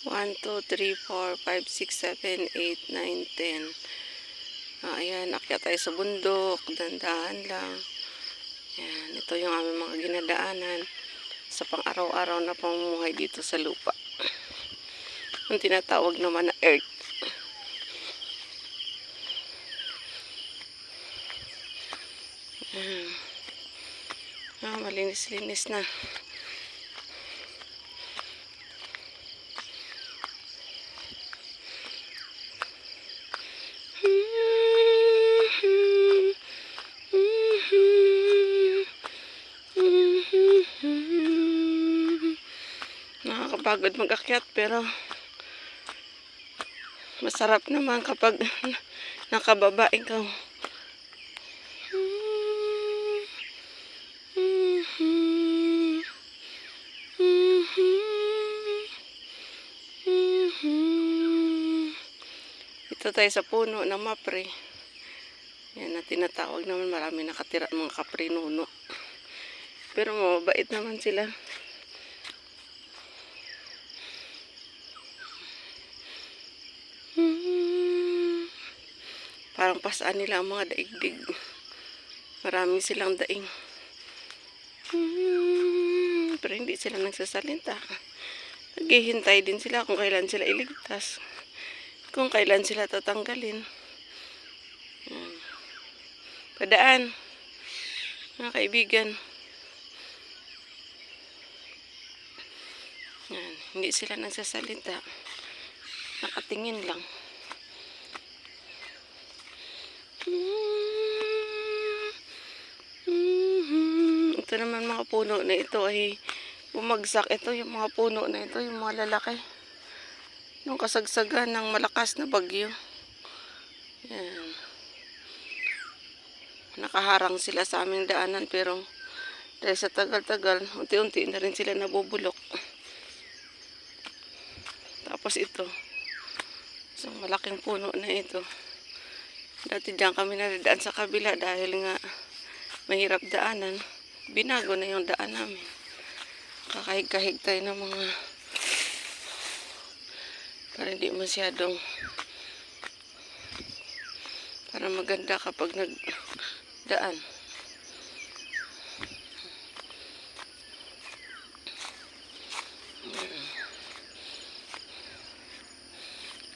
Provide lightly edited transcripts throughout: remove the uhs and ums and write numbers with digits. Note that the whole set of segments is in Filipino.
1, 2, 3, 4, 5, 6, 7, 8, 9, 10. Ayan, akyat tayo sa bundok. Dandahan lang. Ayan, ito yung aming mga ginadaanan sa pang-araw-araw na pamumuhay dito sa lupa. Ang tinatawag naman na earth. Malinis-linis na. Nakakapagod mag-akyat pero masarap naman kapag nakababa ikaw. Ito tayo sa puno na mapre. Yan na tinatawag naman, marami nakatira mga kaprinuno. Pero mabait naman sila. Parang pasaan nila ang mga daigdig. Marami silang daing. Pero hindi sila nagsasalita. Naghihintay din sila kung kailan sila iligtas. Kung kailan sila tatanggalin. Padaan, mga kaibigan. Yan, hindi sila nagsasalita. Nakatingin lang. Ito naman mga puno na ito ay bumagsak. Ito yung mga puno na ito, yung mga lalaki. Nung kasagsagan ng malakas na bagyo. Yan. Nakaharang sila sa aming daanan pero dahil sa tagal-tagal, unti-unti na rin sila nabubulok. Tapos ito, isang malaking puno na ito. Dati diyan kami nadadaan sa kabila dahil nga mahirap daanan. Binago na yung daan namin. Kakahig-kahig tayo ng mga para hindi masyadong para maganda kapag nagdaan.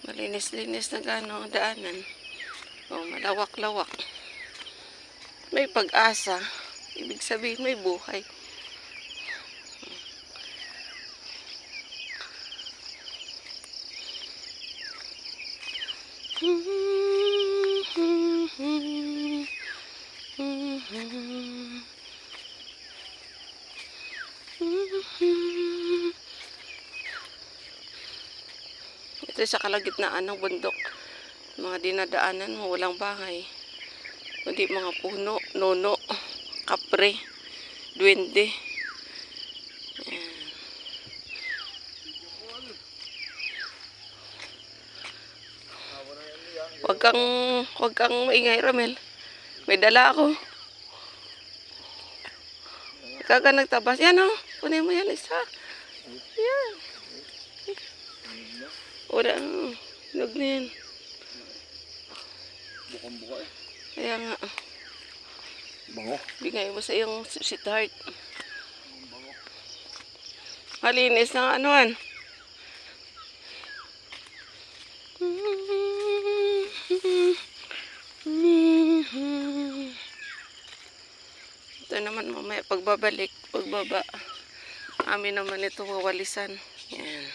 Malinis-linis na gano'n ang daanan. Malawak-lawak. May pag-asa. Ibig sabihin may buhay. Ito sa kalagitnaan ng bundok. Mga dinadaanan mo, walang bahay. Kundi mga puno, nono, kapre, duwende. Huwag kang maingay, Ramel. May dala ako. Kaka nagtabas. Yan o. Kunin mo yan isa. Yan. Wala. Hinog na yan. Bukang-buka eh. Kaya nga. Bango. Bigay mo sa iyong sweetheart. Bango. Malinis na anuan. Ito naman mamaya pagbabalik, pagbaba. Amin naman ito wawalisan. Yan.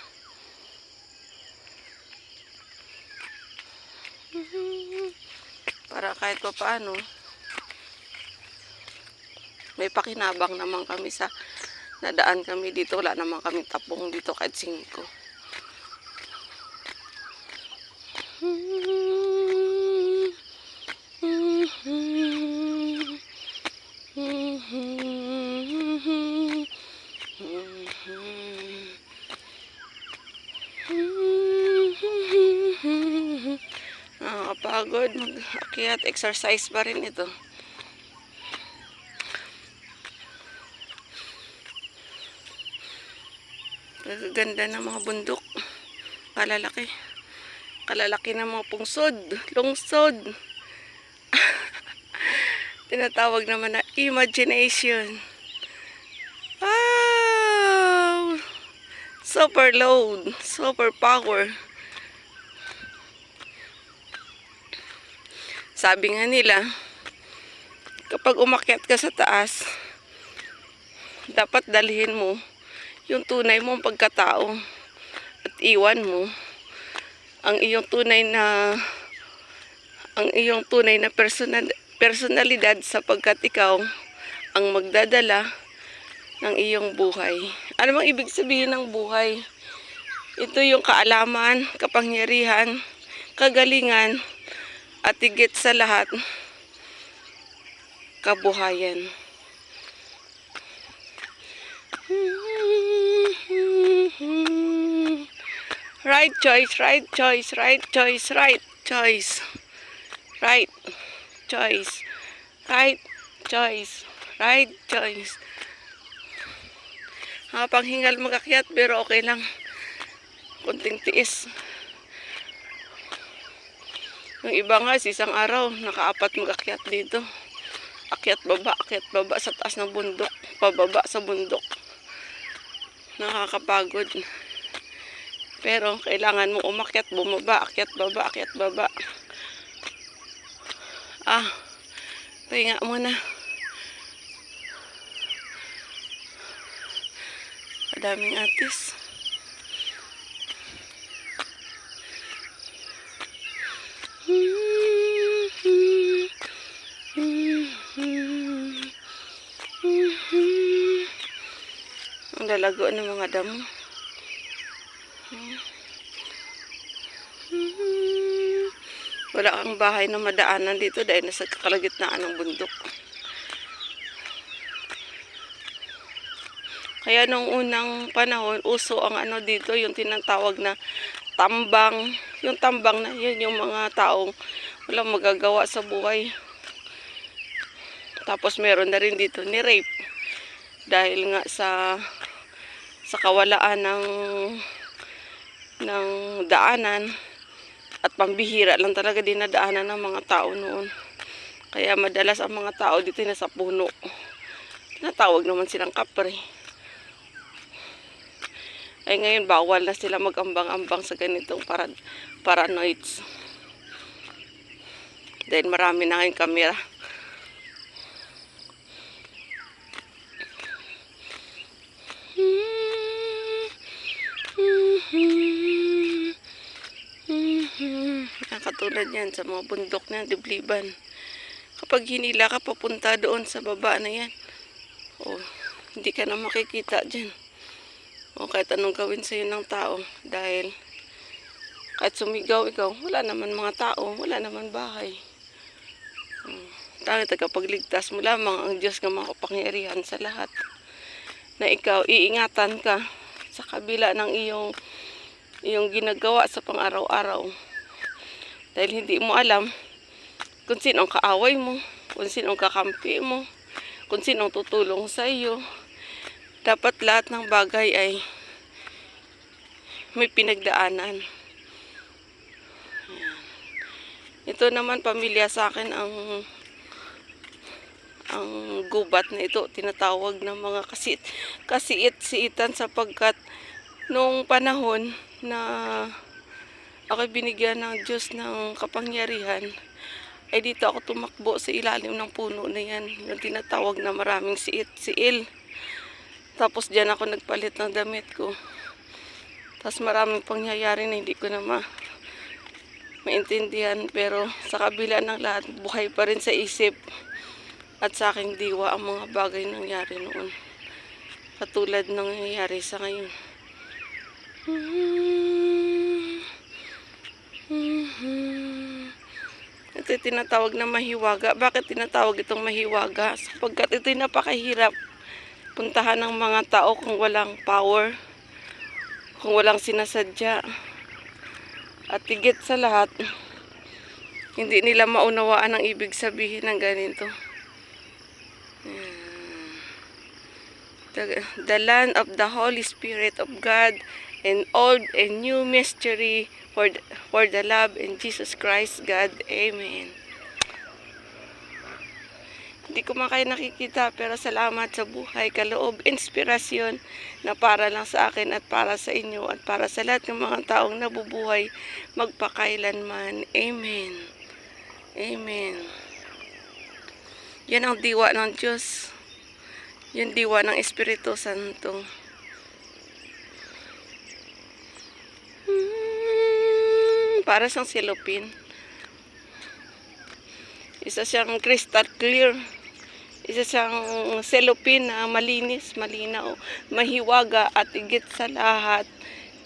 Para kahit pa paano, may pakinabang naman kami sa nadaan kami dito. Wala naman kami tapong dito kahit 5. Nakakapagod mag-akyat, exercise pa rin ito. Ganda ng mga bundok. kalalaki. Kalalaki ng mga pungsod, lungsod. Tinatawag naman na imagination. Wow! Super load, super power. Sabi nga nila, kapag umakyat ka sa taas, dapat dalhin mo yung tunay mong pagkatao at iwan mo ang iyong tunay na personalidad sapagkat ikaw ang magdadala ng iyong buhay. Ano bang ibig sabihin ng buhay? Ito yung kaalaman, kapangyarihan, kagalingan, at higit sa lahat, kabuhayan. Right choice, right choice, right choice, right choice. Right choice, right choice, right choice. Panghingal magakyat pero okay lang. Kunting tiis. Yung iba nga, isang araw, nakaapat mag-akyat dito. Akyat baba sa taas ng bundok. Pababa sa bundok. Nakakapagod. Pero, kailangan mong umakyat, bumaba, akyat baba. Pahinga muna. Madaming atis. Ang lalago ng mga damo. Wala kang bahay na madaanan dito dahil nasa kalagitnaan ng bundok. Kaya nung unang panahon, uso ang ano dito, yung tinatawag na tambang. Yung tambang na yun, yung mga taong walang magagawa sa buhay. Tapos meron na rin dito ni rape. Dahil nga sa kawalaan ng daanan at pambihira lang talaga dinadaanan ng mga tao noon. Kaya madalas ang mga tao dito nasa puno. Tinatawag naman silang kapre. Ay ngayon bawal na sila mag-ambang-ambang sa ganitong paranoids. Dahil marami na ngayong kamera. Katulad yan sa mga bundok na Dibliban. Kapag hinila ka papunta doon sa baba na yan, hindi ka na makikita dyan. Kahit anong gawin sa'yo ng tao. Dahil kahit sumigaw ikaw, wala naman mga tao, wala naman bahay. Tanging tagapagligtas mo lamang ang Diyos na makapangyarihan sa lahat. Na ikaw, iingatan ka sa kabila ng iyong ginagawa sa pang-araw-araw. Dahil hindi mo alam kung sinong kaaway mo, kung sinong kakampi mo, kung sinong tutulong sa iyo. Dapat lahat ng bagay ay may pinagdaanan. Ito naman pamilya sa akin ang gubat na ito, tinatawag ng mga kasiit-siitan sapagkat noong panahon na ako'y binigyan ng Diyos ng kapangyarihan, ay dito ako tumakbo sa ilalim ng puno na yan, yung tinatawag na maraming siil. Tapos dyan ako nagpalit ng damit ko. Tapos maraming pangyayari na hindi ko na maintindihan. Pero sa kabila ng lahat, buhay pa rin sa isip at sa aking diwa ang mga bagay nangyari noon. Katulad ng nangyayari sa ngayon. Ito tinatawag na mahiwaga. Bakit tinatawag itong mahiwaga? Sapagkat ito'y napakahirap puntahan ng mga tao kung walang power, kung walang sinasadya. At higit sa lahat, hindi nila maunawaan ang ibig sabihin ng ganito. The land of the Holy Spirit of God and old and new mystery for the love in Jesus Christ, God. Amen. Hindi ko man kayo nakikita, pero salamat sa buhay, kaloob, inspirasyon na para lang sa akin at para sa inyo at para sa lahat ng mga taong nabubuhay magpakailanman. Amen. Amen. Yan ang diwa ng Diyos. Yung diwa ng Espiritu Santo. Para siyang silupin. Isa siyang crystal clear. Isa siyang cellophane na malinis, malinaw, mahiwaga at higit sa lahat,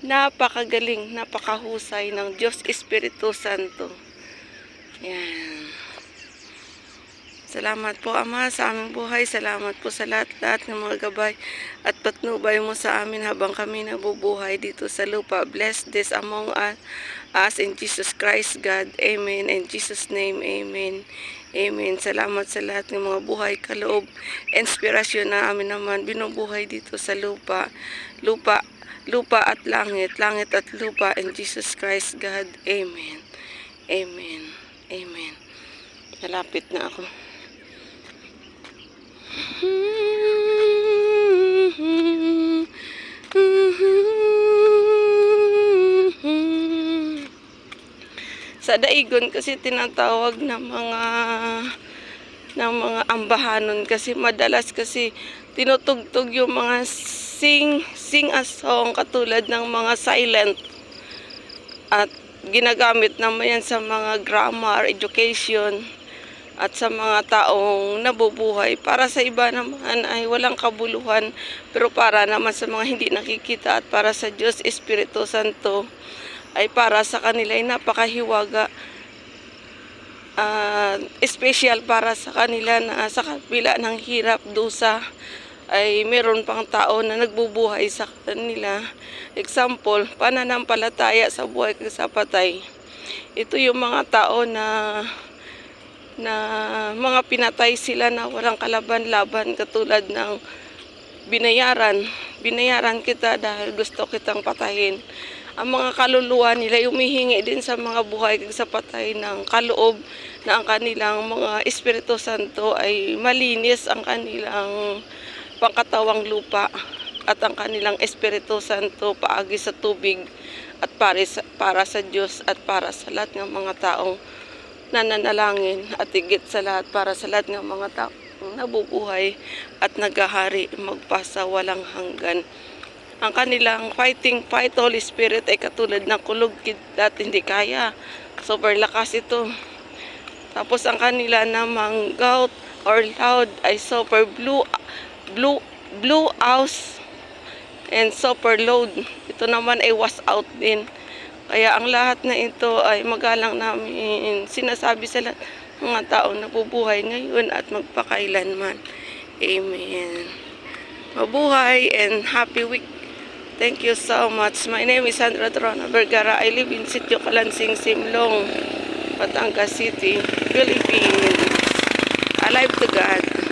napakagaling, napakahusay ng Diyos Espiritu Santo. Yan. Salamat po, Ama, sa aming buhay. Salamat po sa lahat-lahat ng mga gabay at patnubay mo sa amin habang kami nabubuhay dito sa lupa. Bless this among us in Jesus Christ, God. Amen. In Jesus' name, amen. Amen. Salamat sa lahat ng mga buhay, kaloob, inspirasyon na amin naman binubuhay dito sa lupa. Lupa at langit. Langit at lupa in Jesus Christ, God. Amen. Amen. Amen. Malapit na ako. Sa daigon kasi tinatawag ng mga ambahanon kasi madalas kasi tinutugtog yung mga sing a song katulad ng mga silent at ginagamit naman yan sa mga grammar, education at sa mga taong nabubuhay. Para sa iba naman ay walang kabuluhan, pero para naman sa mga hindi nakikita at para sa Diyos Espiritu Santo ay para sa kanila ay napakahiwaga. Special para sa kanila na sa kabila ng hirap, dusa, ay meron pang tao na nagbubuhay sa kanila. Example, pananampalataya sa buhay kag sa patay. Ito yung mga tao na mga pinatay sila na walang kalaban-laban katulad ng binayaran kita dahil gusto kitang patayin. Ang mga kaluluwa nila humihingi din sa mga buhay kag sa patay ng kaloob na ang kanilang mga Espiritu Santo ay malinis ang kanilang pangkatawang lupa at ang kanilang Espiritu Santo paagi sa tubig at para sa Diyos at para sa lahat ng mga taong nananalangin at higit sa lahat para sa lahat ng mga taong nabubuhay at naghahari magpasa walang hanggan. Ang kanilang fight Holy Spirit ay katulad ng kulog at hindi kaya. Super lakas ito. Tapos ang kanila namang gout or loud ay super blue house and super load. Ito naman ay was out din. Kaya ang lahat na ito ay magalang namin sinasabi sa lahat mga taong nabubuhay ngayon at magpakailanman. Amen. Mabuhay and happy week. Thank you so much. My name is Sandra Trona Vergara. I live in Sitio Kalansing, Simlong, Batangas City, Philippines. Alive to God.